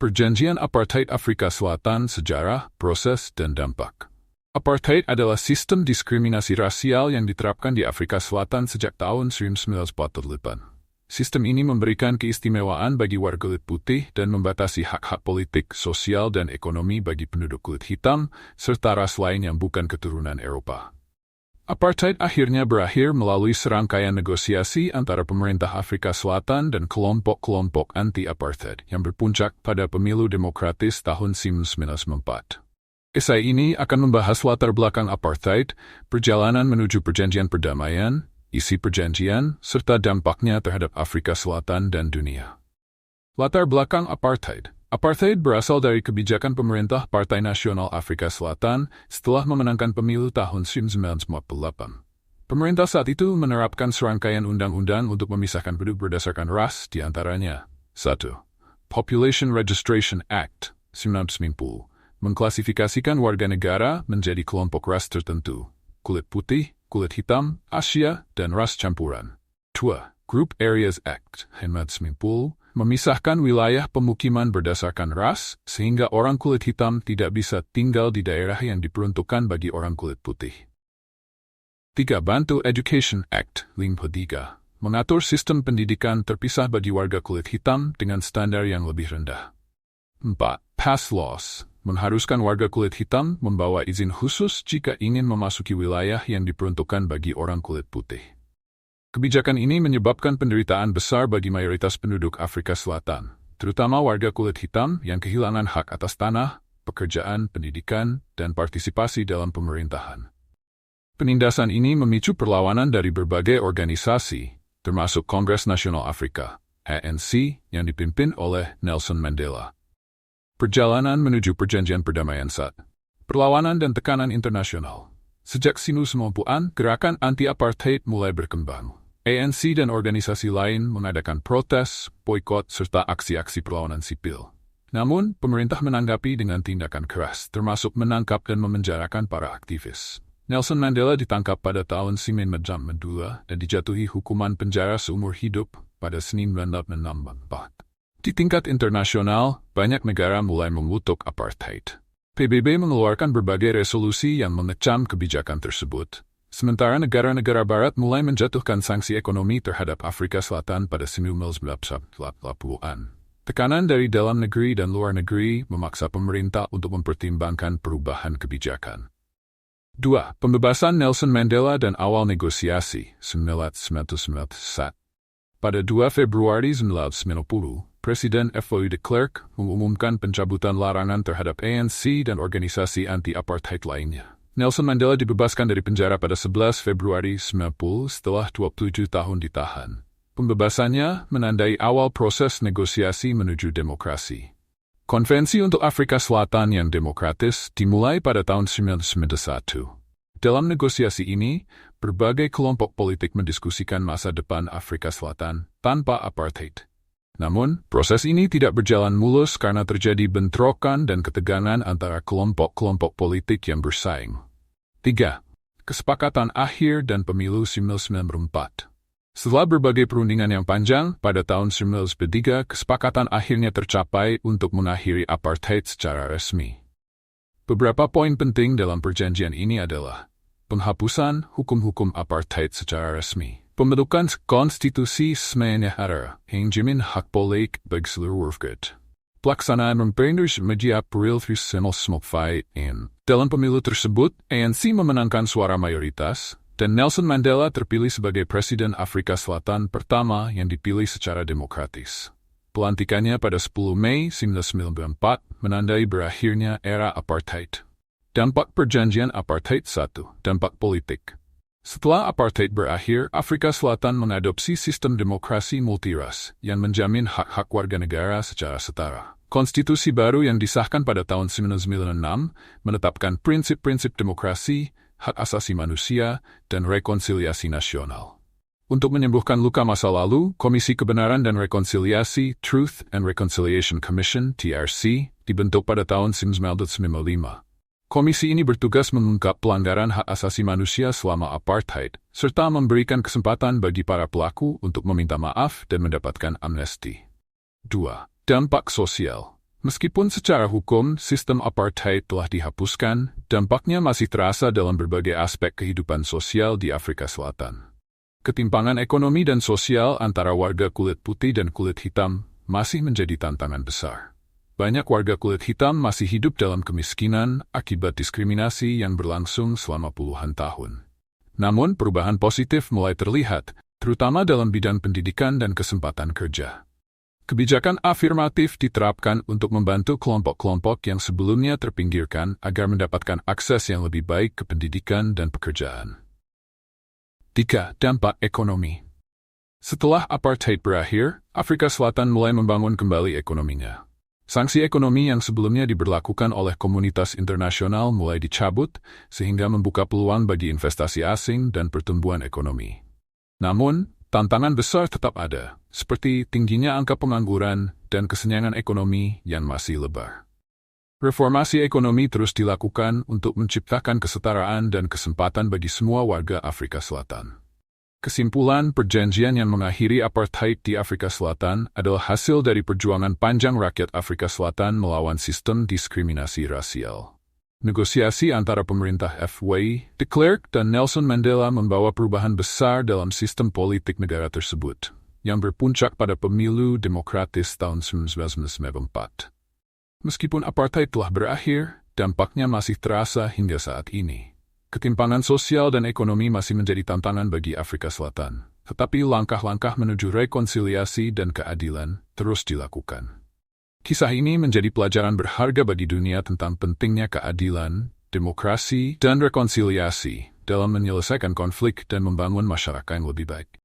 Perjanjian Apartheid Afrika Selatan, sejarah, proses, dan dampak. Apartheid adalah sistem diskriminasi rasial yang diterapkan di Afrika Selatan sejak tahun 1948. Sistem ini memberikan keistimewaan bagi warga kulit putih dan membatasi hak-hak politik, sosial, dan ekonomi bagi penduduk kulit hitam, serta ras lain yang bukan keturunan Eropa. Apartheid akhirnya berakhir melalui serangkaian negosiasi antara pemerintah Afrika Selatan dan kelompok-kelompok anti-apartheid yang berpuncak pada pemilu demokratis tahun 1994. Esai ini akan membahas latar belakang apartheid, perjalanan menuju perjanjian perdamaian, isi perjanjian, serta dampaknya terhadap Afrika Selatan dan dunia. Latar belakang apartheid. Apartheid berasal dari kebijakan pemerintah Partai Nasional Afrika Selatan setelah memenangkan pemilu tahun 1948. Pemerintah saat itu menerapkan serangkaian undang-undang untuk memisahkan penduduk berdasarkan ras, di antaranya 1. Population Registration Act 1990 mengklasifikasikan warga negara menjadi kelompok ras tertentu, kulit putih, kulit hitam, Asia, dan ras campuran. 2. Group Areas Act 1990 memisahkan wilayah pemukiman berdasarkan ras, sehingga orang kulit hitam tidak bisa tinggal di daerah yang diperuntukkan bagi orang kulit putih. 3. Bantu Education Act 1953 mengatur sistem pendidikan terpisah bagi warga kulit hitam dengan standar yang lebih rendah. 4. Pass Laws mengharuskan warga kulit hitam membawa izin khusus jika ingin memasuki wilayah yang diperuntukkan bagi orang kulit putih. Kebijakan ini menyebabkan penderitaan besar bagi mayoritas penduduk Afrika Selatan, terutama warga kulit hitam yang kehilangan hak atas tanah, pekerjaan, pendidikan, dan partisipasi dalam pemerintahan. Penindasan ini memicu perlawanan dari berbagai organisasi, termasuk Kongres Nasional Afrika, ANC, yang dipimpin oleh Nelson Mandela. Perjalanan menuju perjanjian perdamaian saat perlawanan dan tekanan internasional. Sejak 1990-an, gerakan anti-apartheid mulai berkembang. ANC dan organisasi lain mengadakan protes, boikot, serta aksi-aksi perlawanan sipil. Namun, pemerintah menanggapi dengan tindakan keras, termasuk menangkap dan memenjarakan para aktivis. Nelson Mandela ditangkap pada tahun 1992 dan dijatuhi hukuman penjara seumur hidup pada Senin 1964. Di tingkat internasional, banyak negara mulai mengutuk apartheid. PBB mengeluarkan berbagai resolusi yang mengecam kebijakan tersebut. Sementara negara-negara barat mulai menjatuhkan sanksi ekonomi terhadap Afrika Selatan pada 1980-an. Tekanan dari dalam negeri dan luar negeri memaksa pemerintah untuk mempertimbangkan perubahan kebijakan. 2. Pembebasan Nelson Mandela dan awal negosiasi 1991. Pada 2 Februari 1990, Presiden F.W. de Klerk mengumumkan pencabutan larangan terhadap ANC dan organisasi anti-apartheid lainnya. Nelson Mandela dibebaskan dari penjara pada 11 Februari 1990 setelah 27 tahun ditahan. Pembebasannya menandai awal proses negosiasi menuju demokrasi. Konvensi untuk Afrika Selatan yang demokratis dimulai pada tahun 1991. Dalam negosiasi ini, berbagai kelompok politik mendiskusikan masa depan Afrika Selatan tanpa apartheid. Namun, proses ini tidak berjalan mulus karena terjadi bentrokan dan ketegangan antara kelompok-kelompok politik yang bersaing. 3. Kesepakatan akhir dan pemilu 1994. Setelah berbagai perundingan yang panjang, pada tahun 1993 kesepakatan akhirnya tercapai untuk mengakhiri apartheid secara resmi. Beberapa poin penting dalam perjanjian ini adalah penghapusan hukum-hukum apartheid secara resmi, pembentukan konstitusi semenjara yang menjamin hak politik bagi seluruh warga. Pelaksanaan referendum di April 1995. Dalam pemilu tersebut, ANC memenangkan suara mayoritas, dan Nelson Mandela terpilih sebagai Presiden Afrika Selatan pertama yang dipilih secara demokratis. Pelantikannya pada 10 Mei 1994 menandai berakhirnya era apartheid. Dampak perjanjian apartheid 1. Dampak politik. Setelah apartheid berakhir, Afrika Selatan mengadopsi sistem demokrasi multiras yang menjamin hak-hak warga negara secara setara. Konstitusi baru yang disahkan pada tahun 1996 menetapkan prinsip-prinsip demokrasi, hak asasi manusia, dan rekonsiliasi nasional. Untuk menyembuhkan luka masa lalu, Komisi Kebenaran dan Rekonsiliasi Truth and Reconciliation Commission (TRC) dibentuk pada tahun 1995. Komisi ini bertugas mengungkap pelanggaran hak asasi manusia selama apartheid, serta memberikan kesempatan bagi para pelaku untuk meminta maaf dan mendapatkan amnesti. 2. Dampak sosial. Meskipun secara hukum sistem apartheid telah dihapuskan, dampaknya masih terasa dalam berbagai aspek kehidupan sosial di Afrika Selatan. Ketimpangan ekonomi dan sosial antara warga kulit putih dan kulit hitam masih menjadi tantangan besar. Banyak warga kulit hitam masih hidup dalam kemiskinan akibat diskriminasi yang berlangsung selama puluhan tahun. Namun, perubahan positif mulai terlihat, terutama dalam bidang pendidikan dan kesempatan kerja. Kebijakan afirmatif diterapkan untuk membantu kelompok-kelompok yang sebelumnya terpinggirkan agar mendapatkan akses yang lebih baik ke pendidikan dan pekerjaan. 3. Dampak ekonomi. Setelah apartheid berakhir, Afrika Selatan mulai membangun kembali ekonominya. Sanksi ekonomi yang sebelumnya diberlakukan oleh komunitas internasional mulai dicabut, sehingga membuka peluang bagi investasi asing dan pertumbuhan ekonomi. Namun, tantangan besar tetap ada, seperti tingginya angka pengangguran dan kesenjangan ekonomi yang masih lebar. Reformasi ekonomi terus dilakukan untuk menciptakan kesetaraan dan kesempatan bagi semua warga Afrika Selatan. Kesimpulan, perjanjian yang mengakhiri apartheid di Afrika Selatan adalah hasil dari perjuangan panjang rakyat Afrika Selatan melawan sistem diskriminasi rasial. Negosiasi antara pemerintah FWI, de Klerk dan Nelson Mandela membawa perubahan besar dalam sistem politik negara tersebut, yang berpuncak pada pemilu demokratis tahun 1994. Meskipun apartheid telah berakhir, dampaknya masih terasa hingga saat ini. Ketimpangan sosial dan ekonomi masih menjadi tantangan bagi Afrika Selatan, tetapi langkah-langkah menuju rekonsiliasi dan keadilan terus dilakukan. Kisah ini menjadi pelajaran berharga bagi dunia tentang pentingnya keadilan, demokrasi, dan rekonsiliasi dalam menyelesaikan konflik dan membangun masyarakat yang lebih baik.